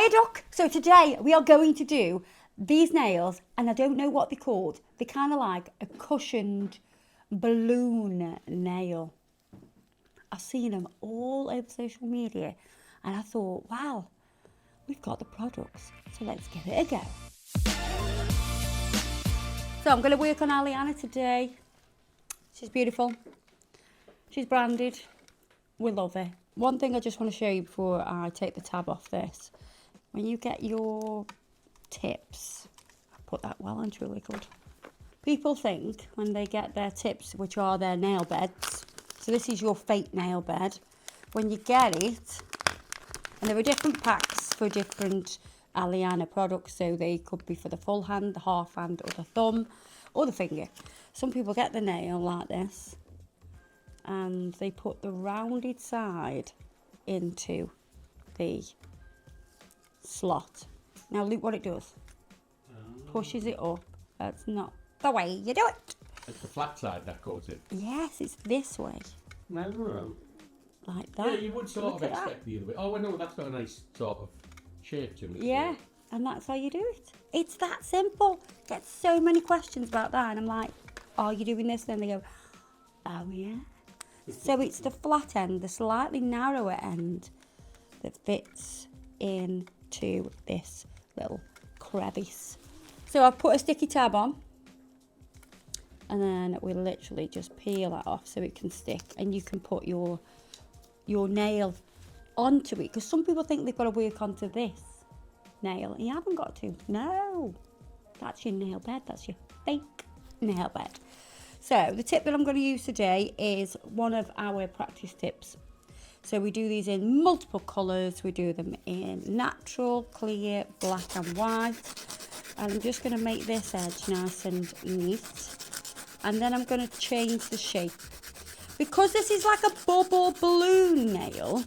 Heya Duck! So today we are going to do these nails, and I don't know what they're called. They're kind of like a cushioned balloon nail. I've seen them all over social media, and I thought, wow, we've got the products, so let's give it a go. So I'm going to work on Aleana today. She's beautiful. She's branded. We love her. One thing I just want to show you before I take the tab off this. When you get your tips, I put that well and truly good. People think when they get their tips, which are their nail beds, so this is your fake nail bed, when you get it, and there are different packs for different Aleana products, so they could be for the full hand, the half hand, or the thumb, or the finger. Some people get the nail like this, and they put the rounded side into the slot. Now look what it does. Pushes it up. That's not the way you do it. It's the flat side that goes in. Yes, it's this way. No. Like that. Yeah, you would sort of expect the other way. Oh, no, that's got a nice sort of shape to it. Yeah, and that's how you do it. It's that simple. Get so many questions about that, and I'm like, are you doing this? Then they go, oh yeah. So it's the flat end, the slightly narrower end that fits into this little crevice. So I've put a sticky tab on, and then we literally just peel that off so it can stick, and you can put your nail onto it, because some people think they've got to work onto this nail, and you haven't got to. No, that's your nail bed. That's your fake nail bed. So the tip that I'm going to use today is one of our practice tips. So we do these in multiple colours. We do them in natural, clear, black and white. And I'm just going to make this edge nice and neat. And then I'm going to change the shape. Because this is like a bubble balloon nail,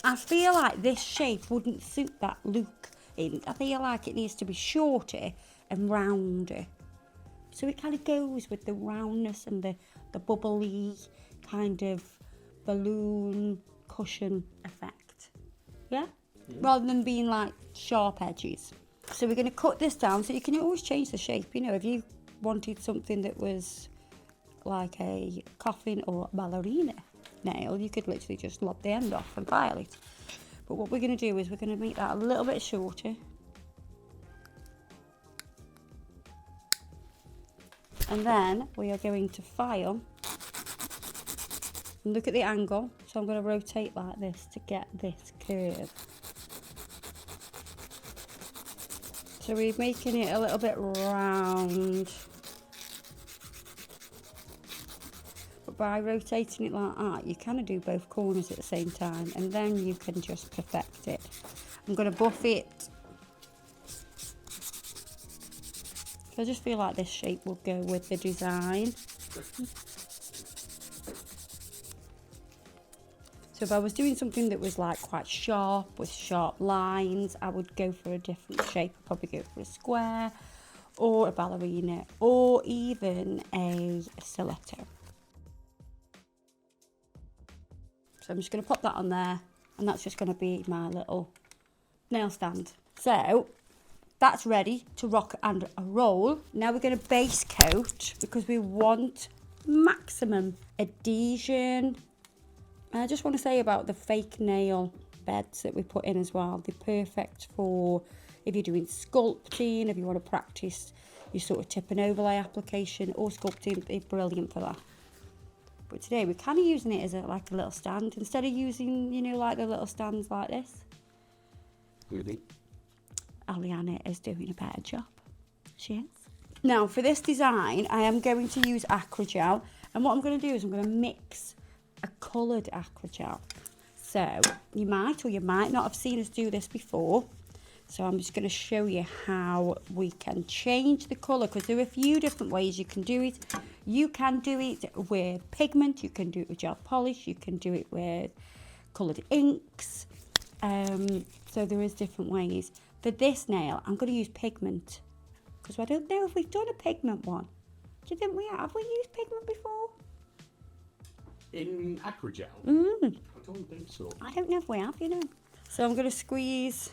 I feel like this shape wouldn't suit that look. I feel like it needs to be shorter and rounder. So it kind of goes with the roundness and the bubbly kind of balloon cushion effect. Yeah? Rather than being like sharp edges. So we're going to cut this down, so you can always change the shape. You know, if you wanted something that was like a coffin or ballerina nail, you could literally just lob the end off and file it. But what we're going to do is we're going to make that a little bit shorter. And then we are going to file and look at the angle. So I'm going to rotate like this to get this curve. So we're making it a little bit round. But by rotating it like that, you kind of do both corners at the same time, and then you can just perfect it. I'm going to buff it. I just feel like this shape will go with the design. So if I was doing something that was like quite sharp, with sharp lines, I would go for a different shape. I'd probably go for a square, or a ballerina, or even a stiletto. So I'm just going to pop that on there, and that's just going to be my little nail stand. So that's ready to rock and roll. Now we're going to base coat, because we want maximum adhesion. And I just want to say about the fake nail beds that we put in as well. They're perfect for if you're doing sculpting, if you want to practice your sort of tip and overlay application or sculpting. They're brilliant for that. But today we're kind of using it as like a little stand, instead of using, you know, like the little stands like this. Really? Aleana is doing a better job. She is. Now for this design, I am going to use Acrygel, and what I'm going to do is I'm going to mix a coloured Acrygel. So you might or you might not have seen us do this before. So I'm just going to show you how we can change the colour, because there are a few different ways you can do it. You can do it with pigment, you can do it with gel polish, you can do it with coloured inks. So there is different ways. For this nail, I'm going to use pigment, because I don't know if we've done a pigment one. Do you think we have? Have we used pigment before? In Acrygel? I I don't think so. I don't know if we have, you know. So I'm going to squeeze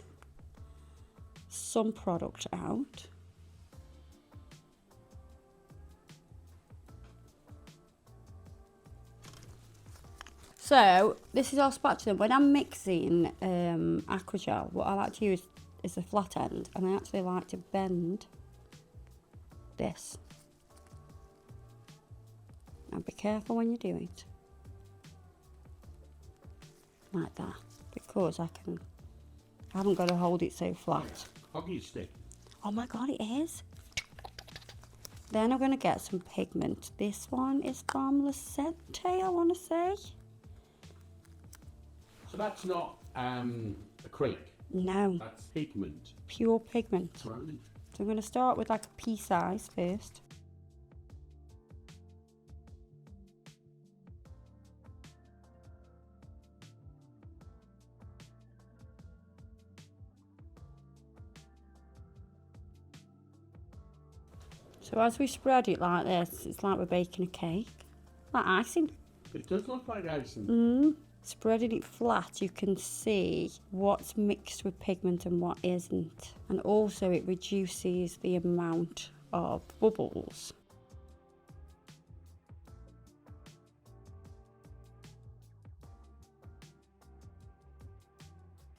some product out. So this is our spatula. When I'm mixing Acrygel, what I like to use is the flat end, and I actually like to bend this. And be careful when you do it. Like that, because I haven't got to hold it so flat. Hockey stick. Oh my god, it is. Then I'm going to get some pigment. This one is from Lecente, I want to say. So that's not acrylic. No. That's pigment. Pure pigment. Right. So I'm going to start with like a pea size first. So as we spread it like this, it's like we're baking a cake. Like icing. It does look like icing. Spreading it flat, you can see what's mixed with pigment and what isn't. And also it reduces the amount of bubbles.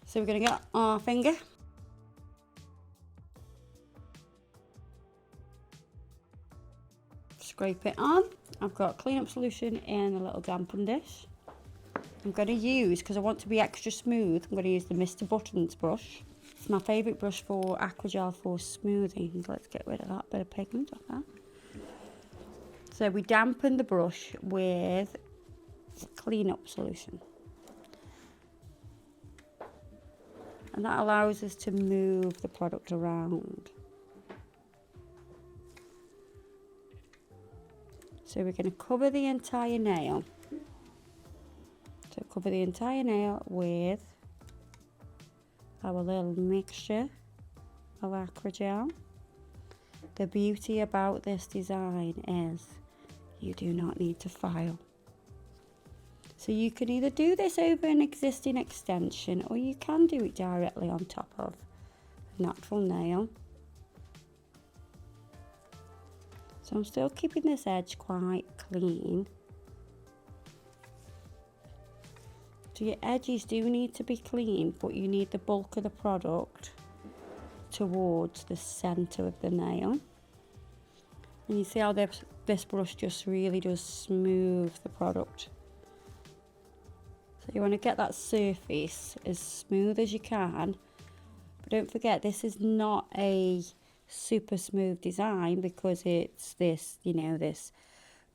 So we're going to get our finger. Scrape it on. I've got clean up solution in a little dampen dish. I'm going to use, because I want to be extra smooth, I'm going to use the Mr. Buttons brush. It's my favourite brush for Acrygel for smoothing. Let's get rid of that bit of pigment off that. So we dampen the brush with clean up solution. And that allows us to move the product around. So we're going to cover the entire nail. So cover the entire nail with our little mixture of Acrygel. The beauty about this design is you do not need to file. So you can either do this over an existing extension, or you can do it directly on top of a natural nail. So I'm still keeping this edge quite clean. So your edges do need to be clean, but you need the bulk of the product towards the centre of the nail. And you see how this brush just really does smooth the product. So you want to get that surface as smooth as you can. But don't forget, this is not a super smooth design because it's this, you know, this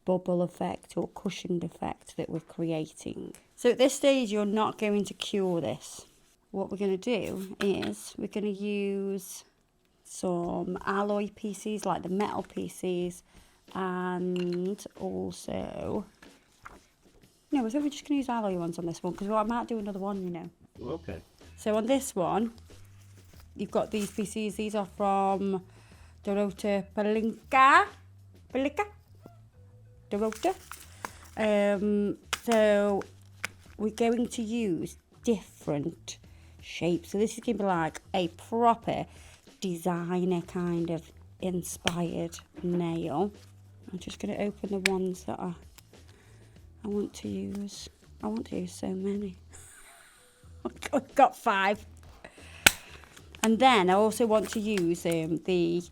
bubble effect or cushioned effect that we're creating. So at this stage, you're not going to cure this. What we're going to do is we're going to use some alloy pieces, like the metal pieces, and also, no, I think we're just going to use alloy ones on this one because I might do another one, you know. Okay. So on this one, you've got these pieces. These are from Dorota Palinka. Dorota. So we're going to use different shapes. So this is going to be like a proper designer kind of inspired nail. I'm just going to open the ones that I want to use. I want to use so many. I've got 5. And then I also want to use the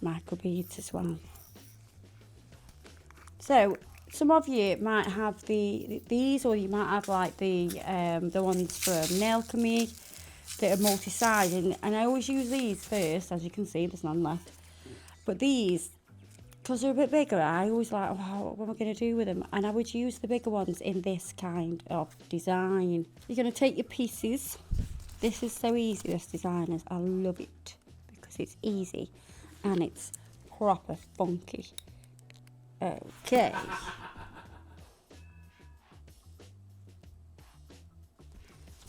micro beads as well. So some of you might have these, or you might have like the ones from Nail Chemie that are multi-sided, and I always use these first. As you can see, there's none left. But these, because they're a bit bigger, I always like, oh, what am I going to do with them? And I would use the bigger ones in this kind of design. You're going to take your pieces. This is so easy, this design. I love it because it's easy and it's proper funky. Okay.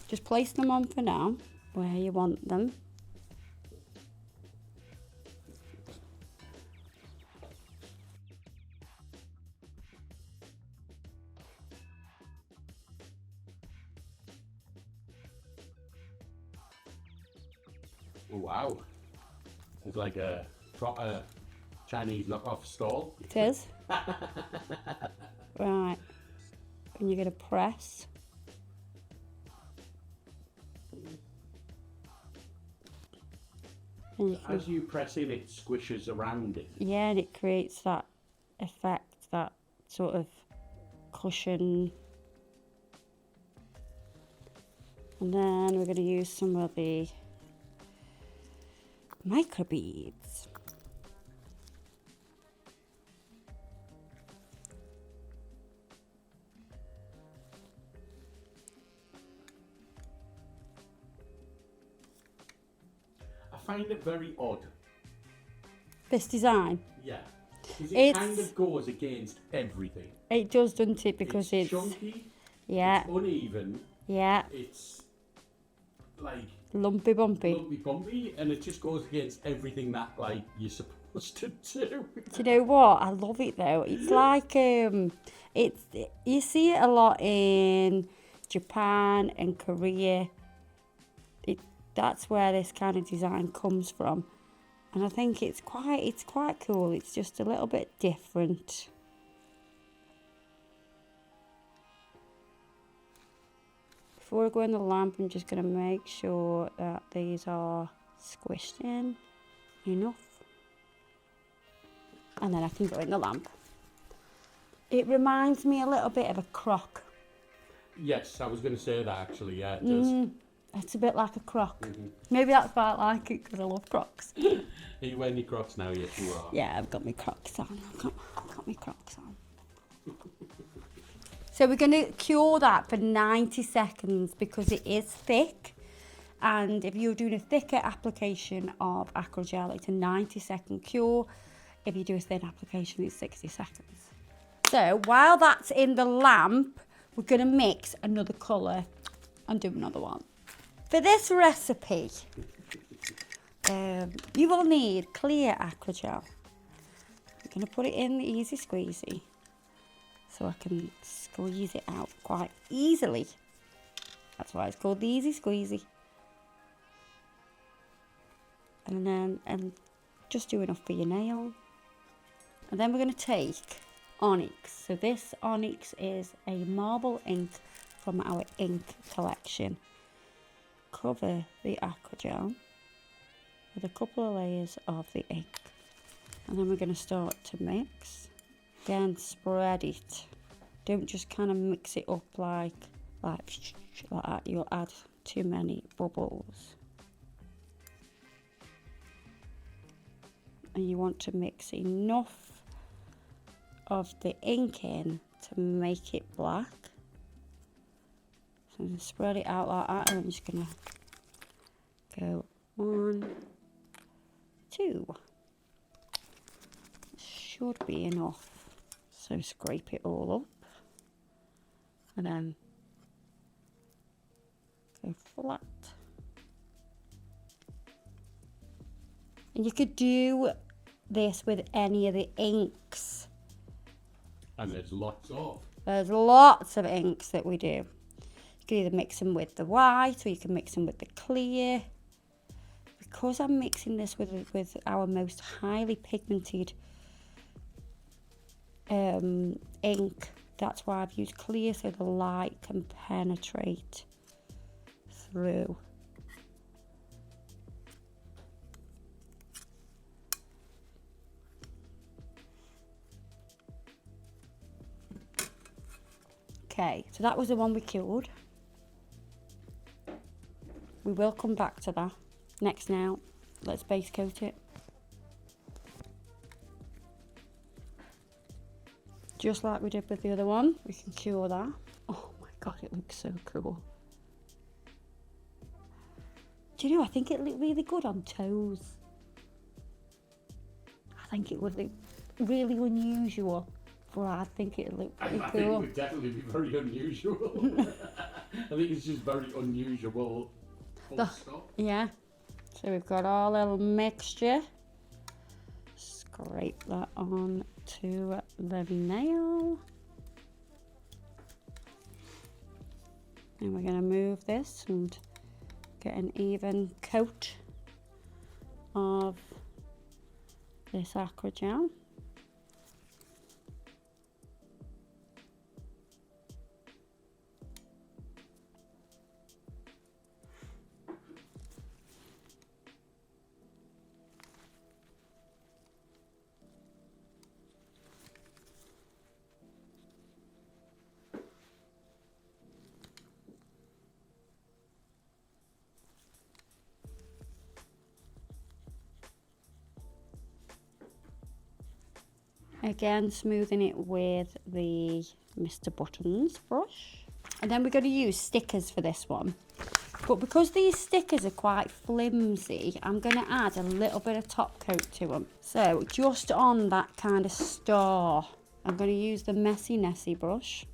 Just place them on for now, where you want them. Oh, wow. It's like a proper Chinese knockoff stall. It is. Right. And you're going to press. And you can, As you press in, it squishes around it. yeah, and it creates that effect, that sort of cushion. And then we're going to use some of the microbeads. I find it very odd. This design, Yeah. 'Cause it It's- kind of goes against everything. it does, doesn't it? Because it's chunky, yeah, it's uneven, yeah, it's like lumpy bumpy. lumpy bumpy, and it just goes against everything that like you're supposed to do. Do you know what? I love it though. It's like it's you see it a lot in Japan and Korea. That's where this kind of design comes from, and I think it's quite cool. It's just a little bit different. Before I go in the lamp, I'm just going to make sure that these are squished in enough. And then I can go in the lamp. It reminds me a little bit of a crock. Yes, I was going to say that actually. Yeah, it does. It's a bit like a crock. Maybe that's why I like it, because I love crocks. Are you wearing your Crocs now? Yes, you are. Yeah, I've got my crocs on. I've got my crocs on. So we're going to cure that for 90 seconds because it is thick. And if you're doing a thicker application of Acrygel, it's a 90-second cure. If you do a thin application, it's 60 seconds. So while that's in the lamp, we're going to mix another colour and do another one. For this recipe, you will need clear Acrygel. I'm going to put it in the easy squeezy so I can squeeze it out quite easily. That's why it's called the easy squeezy. And just do enough for your nail. And then we're going to take Onyx. So this Onyx is a marble ink from our ink collection. Cover the Acrygel with a couple of layers of the ink. And then we're going to start to mix. Again, spread it. Don't just kind of mix it up like that. You'll add too many bubbles. And you want to mix enough of the ink in to make it black. So I'm going to spread it out like that, and I'm just going to go 1, 2. Should be enough. So scrape it all up, and then go flat. And you could do this with any of the inks. And there's lots of. There's lots of inks that we do. You can either mix them with the white, or you can mix them with the clear. Because I'm mixing this with our most highly pigmented ink, that's why I've used clear, so the light can penetrate through. Okay, so that was the one we cured. We will come back to that. Next now, let's base coat it. Just like we did with the other one, we can cure that. Oh my God, it looks so cool. Do you know, I think it looked really good on toes. I think it would look really unusual. But I think it looked pretty I cool. think it would definitely be very unusual. I think it's just very unusual. Full stop. Yeah. So we've got our little mixture. Scrape that on to the nail. And we're going to move this and get an even coat of this Acrygel. Again, smoothing it with the Mr. Buttons brush. And then we're going to use stickers for this one. But because these stickers are quite flimsy, I'm going to add a little bit of top coat to them. So just on that kind of star, I'm going to use the Messy Nessie brush.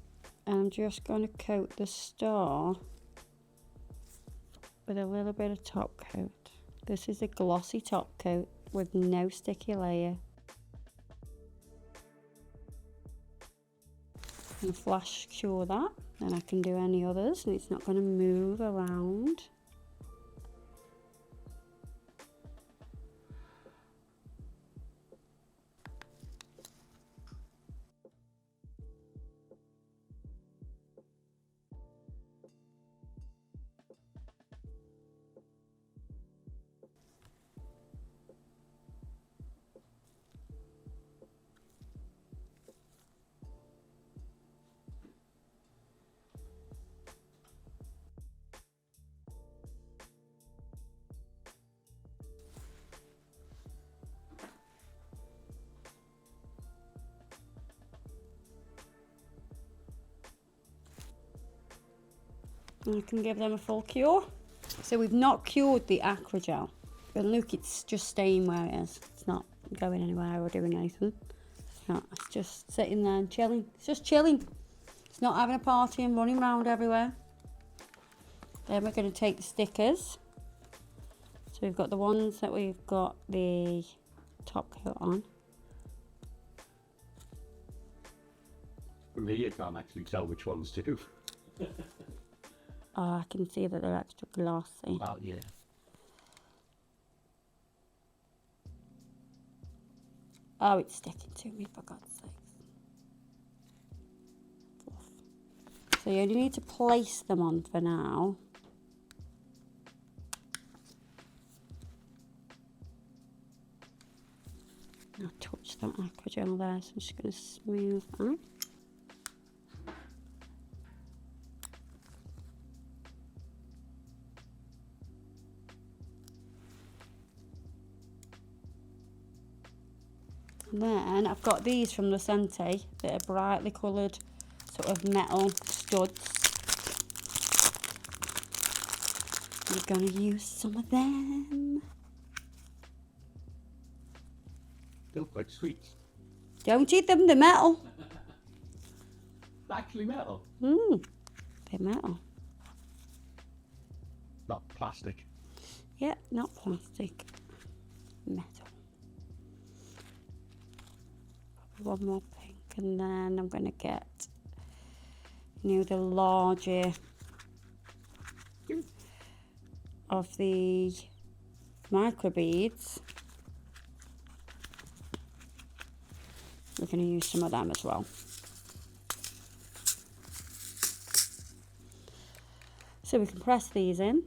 And I'm just going to coat the star with a little bit of top coat. This is a glossy top coat with no sticky layer. And flash cure that, then I can do any others and it's not going to move around. And I can give them a full cure. So we've not cured the Acrygel. But look, it's just staying where it is. It's not going anywhere or doing anything. It's just sitting there and chilling. It's just chilling. It's not having a party and running around everywhere. Then we're going to take the stickers. So we've got the ones that we've got the top coat on. From here you can't actually tell which ones to do. Oh, I can see that they're extra glossy. Well, yeah. Oh, it's sticking to me, for God's sakes. So you only need to place them on for now. I'll touch that Acrygel there, so I'm just going to smooth that. And then I've got these from the Sente that are brightly coloured sort of metal studs. We're going to use some of them. Still quite sweet. Don't eat them, they're metal. Actually metal. They're metal. Not plastic. Yeah, not plastic. Metal. One more pink, and then I'm going to get, you know, the larger of the micro beads. We're going to use some of them as well. So we can press these in.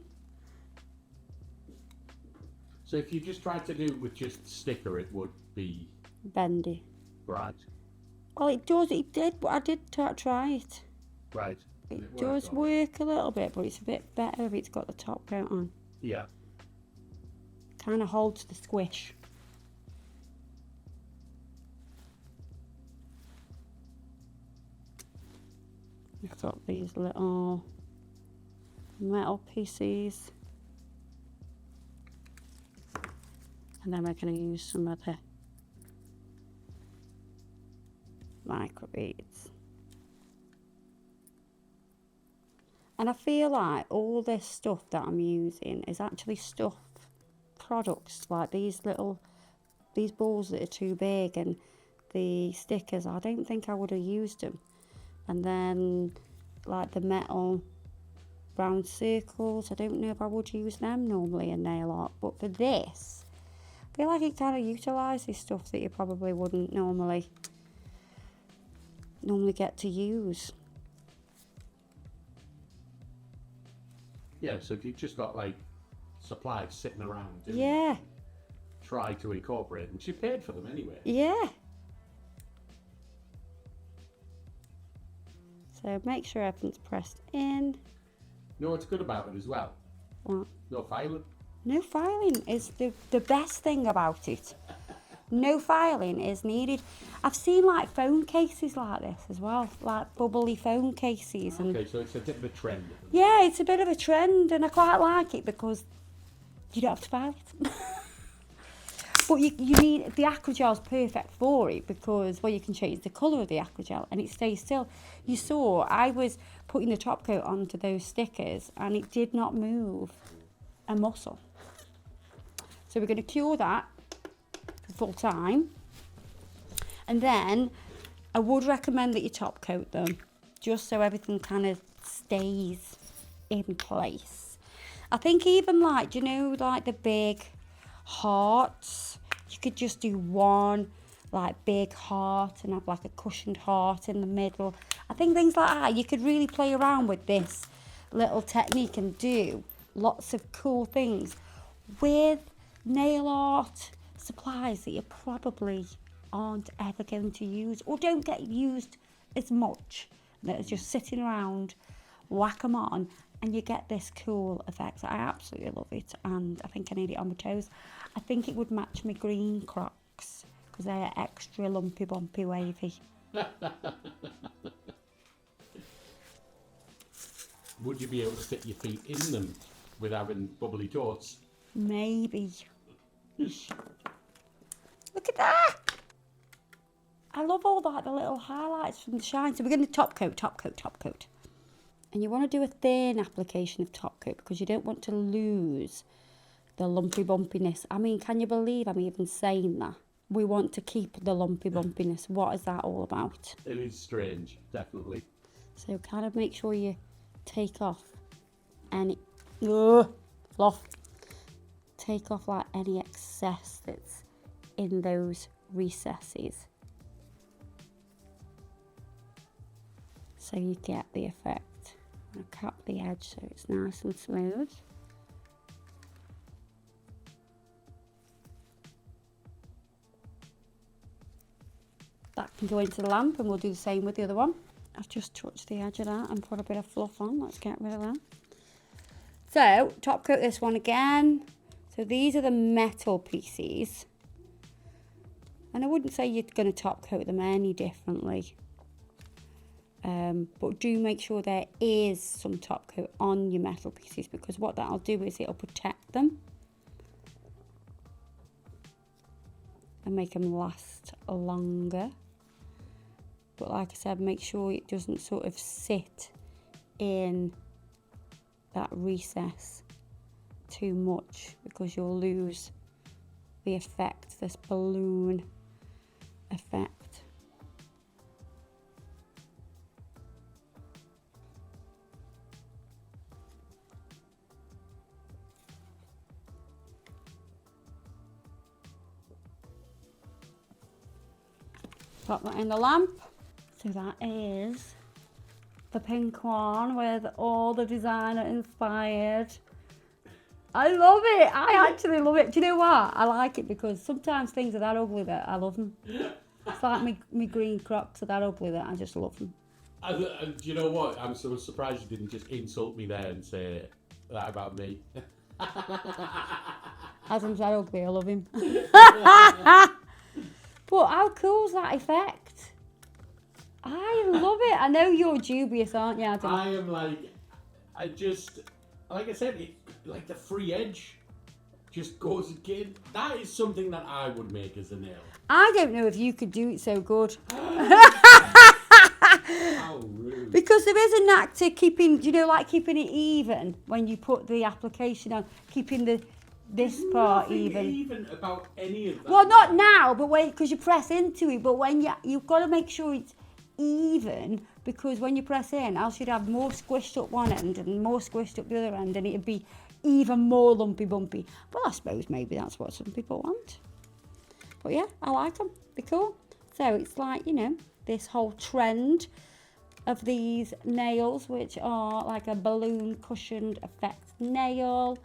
So if you just tried to do it with just sticker, it would be Bendy. right. Well, it does, it did, but I did try it. Right. It does work a little bit, but it's a bit better if it's got the top coat on. Yeah. Kind of holds the squish. I've got these little metal pieces. And then we're going to use some of the micro beads. And I feel like all this stuff that I'm using is actually stuff, products, like these balls that are too big and the stickers, I don't think I would have used them. And then like the metal round circles, I don't know if I would use them normally in nail art, but for this, feel like it kind of utilises stuff that you probably wouldn't normally get to use. Yeah, so if you've just got like supplies sitting around, Yeah. try to incorporate them. She paid for them anyway. Yeah. So make sure everything's pressed in. You know what's good about it as well? What? No filing. No filing is the best thing about it. No filing is needed. I've seen like phone cases like this as well, like bubbly phone cases. And Okay, so it's a bit of a trend. yeah, it's a bit of a trend, and I quite like it because you don't have to file it. But you need, the Acrygel's perfect for it because, well, you can change the colour of the Acrygel and it stays still. You saw, I was putting the top coat onto those stickers and it did not move a muscle. So we're going to cure that for full time. And then I would recommend that you top coat them just so everything kind of stays in place. I think even like, do you know, like the big hearts, you could just do one like big heart and have like a cushioned heart in the middle. I think things like that, you could really play around with this little technique and do lots of cool things with nail art supplies that you probably aren't ever going to use or don't get used as much, that are just sitting around. Whack them on and you get this cool effect. I absolutely love it, and I think I need it on my toes. I think it would match my green Crocs because they're extra lumpy bumpy wavy. Would you be able to fit your feet in them with having bubbly toes? Maybe. Look at that! I love all that, the little highlights from the shine. So we're going to top coat. And you want to do a thin application of top coat because you don't want to lose the lumpy bumpiness. I mean, can you believe I'm even saying that? We want to keep the lumpy bumpiness. What is that all about? It is strange, definitely. So kind of make sure you take off any fluff. Take off like any excess that's in those recesses. So you get the effect. I'll cap the edge so it's nice and smooth. That can go into the lamp and we'll do the same with the other one. I've just touched the edge of that and put a bit of fluff on. Let's get rid of that. So, top coat this one again. So these are the metal pieces. And I wouldn't say you're going to top coat them any differently. But do make sure there is some top coat on your metal pieces because what that'll do is it'll protect them and make them last longer. But like I said, make sure it doesn't sort of sit in that recess too much because you'll lose the effect, this balloon effect. Pop that in the lamp. So that is the pink one with all the designer inspired. I love it. I actually love it. Do you know what? I like it because sometimes things are that ugly that I love them. It's like me green Crocs are that ugly that I just love them. And do you know what? I'm so surprised you didn't just insult me there and say that about me. Adam's that ugly, I love him. But how cool's that effect? I love it. I know you're dubious, aren't you, Adam? I am like I said, it, like the free edge just goes again. That is something that I would make as a nail. I don't know if you could do it so good. How rude. Because there is a knack to keeping, you know, like keeping it even when you put the application on, keeping this part even about any of that. Well, not now, but when, because you press into it, but when you've got to make sure it's even, because when you press in, else you'd have more squished up one end and more squished up the other end, and it'd be even more lumpy bumpy. But I suppose maybe that's what some people want. But yeah, I like them. They're cool. So it's like, you know, this whole trend of these nails, which are like a balloon cushioned effect nail.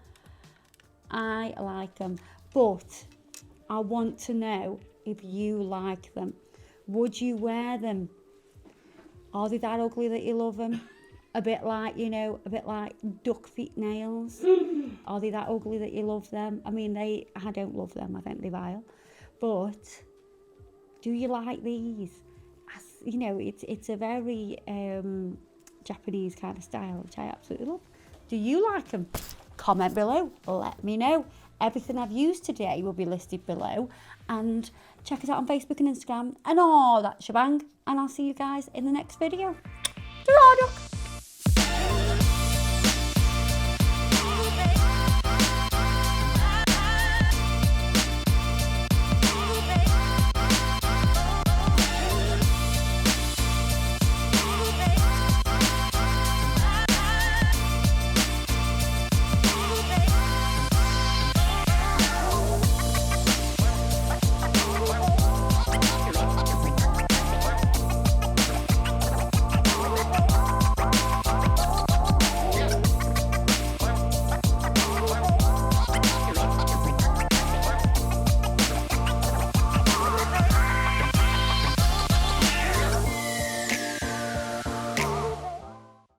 I like them. But I want to know if you like them. Would you wear them? Are they that ugly that you love them? A bit like, you know, a bit like duck feet nails. Are they that ugly that you love them? I mean, I don't love them. I think they're vile. But do you like these? You know, it's a very Japanese kind of style, which I absolutely love. Do you like them? Comment below. Let me know. Everything I've used today will be listed below. And check us out on Facebook and Instagram and all that shebang. And I'll see you guys in the next video.